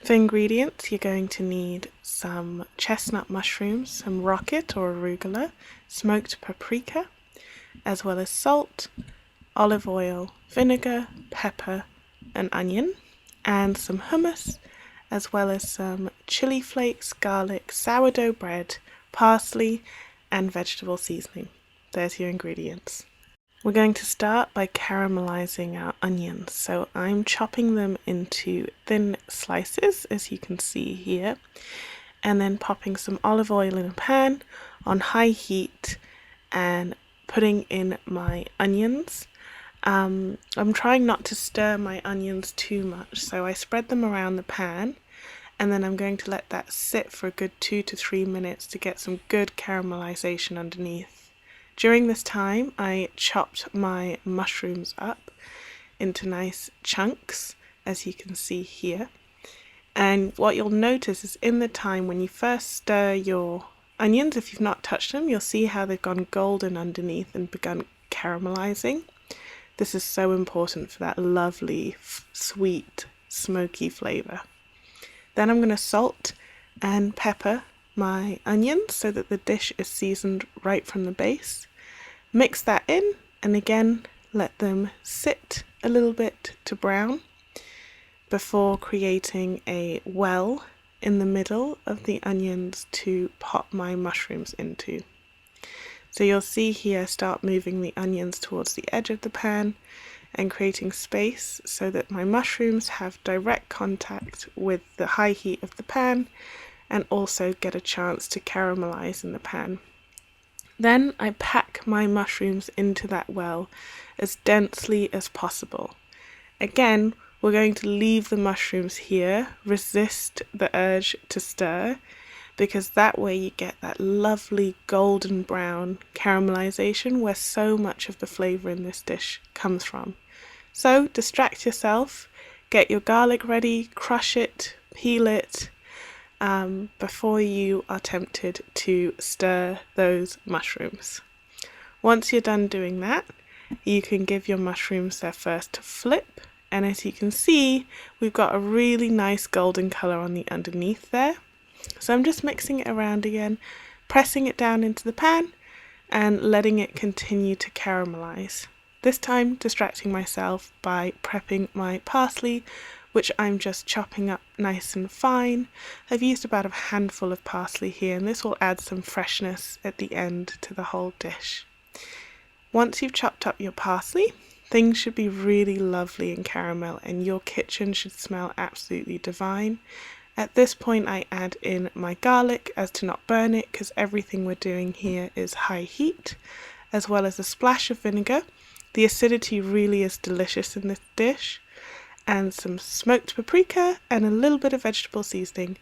For ingredients, you're going to need some chestnut mushrooms, some rocket or arugula, smoked paprika, as well as salt, olive oil, vinegar, pepper, and onion, and some hummus, as well as some chili flakes, garlic, sourdough bread, parsley, and vegetable seasoning. There's your ingredients. We're going to start by caramelizing our onions. So I'm chopping them into thin slices, as you can see here, and then popping some olive oil in a pan on high heat and putting in my onions. I'm trying not to stir my onions too much, so I spread them around the pan, and then I'm going to let that sit for a good 2 to 3 minutes to get some good caramelization underneath. During this time, I chopped my mushrooms up into nice chunks, as you can see here. And what you'll notice is in the time when you first stir your onions, if you've not touched them, you'll see how they've gone golden underneath and begun caramelizing. This is so important for that lovely, sweet, smoky flavor. Then I'm going to salt and pepper my onions so that the dish is seasoned right from the base. Mix that in, and again let them sit a little bit to brown before creating a well in the middle of the onions to pop my mushrooms into. So you'll see here, start moving the onions towards the edge of the pan and creating space so that my mushrooms have direct contact with the high heat of the pan and also get a chance to caramelize in the pan. Then I pack my mushrooms into that well as densely as possible. Again, we're going to leave the mushrooms here, resist the urge to stir, because that way you get that lovely golden brown caramelization where so much of the flavor in this dish comes from. So distract yourself, get your garlic ready, crush it, peel it, before you are tempted to stir those mushrooms. Once you're done doing that, you can give your mushrooms their first flip, and as you can see, we've got a really nice golden color on the underneath there. So I'm just mixing it around again, pressing it down into the pan and letting it continue to caramelize. This time distracting myself by prepping my parsley, which I'm just chopping up nice and fine. I've used about a handful of parsley here, and this will add some freshness at the end to the whole dish. Once you've chopped up your parsley, things should be really lovely in caramel and your kitchen should smell absolutely divine. At this point I add in my garlic as to not burn it, because everything we're doing here is high heat, as well as a splash of vinegar. The acidity really is delicious in this dish. And some smoked paprika and a little bit of vegetable seasoning,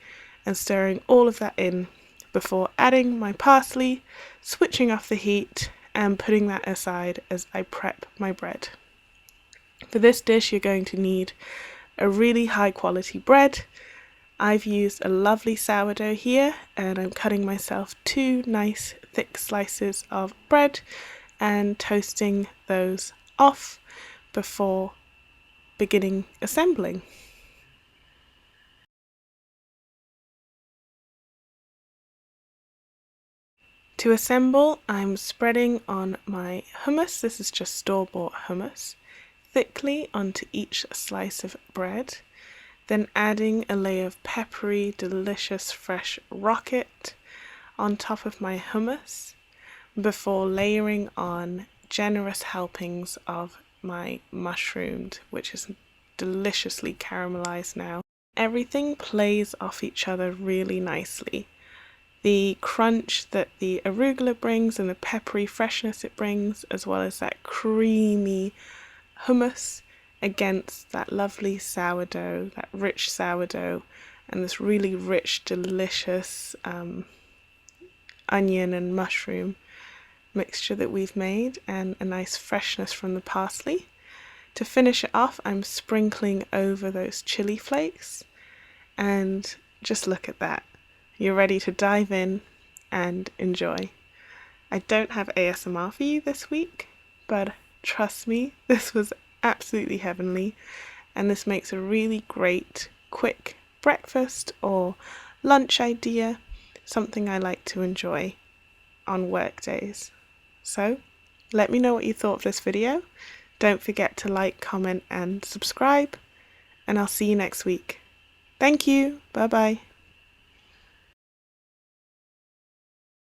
and stirring all of that in before adding my parsley, switching off the heat and putting that aside as I prep my bread. For this dish you're going to need a really high quality bread. I've used a lovely sourdough here, and I'm cutting myself 2 nice thick slices of bread and toasting those off before beginning assembling. To assemble, I'm spreading on my hummus, this is just store-bought hummus, thickly onto each slice of bread, then adding a layer of peppery, delicious fresh rocket on top of my hummus, before layering on generous helpings of my mushroomed, which is deliciously caramelized now. Everything plays off each other really nicely. The crunch that the arugula brings and the peppery freshness it brings, as well as that creamy hummus against that lovely sourdough, that rich sourdough, and this really rich, delicious onion and mushroom mixture that we've made, and a nice freshness from the parsley. To finish it off, I'm sprinkling over those chili flakes, and just look at that. You're ready to dive in and enjoy. I don't have ASMR for you this week, but trust me, this was absolutely heavenly, and this makes a really great, quick breakfast or lunch idea, something I like to enjoy on work days. So let me know what you thought of this video. Don't forget to like, comment and subscribe, and I'll see you next week. Thank you. Bye bye.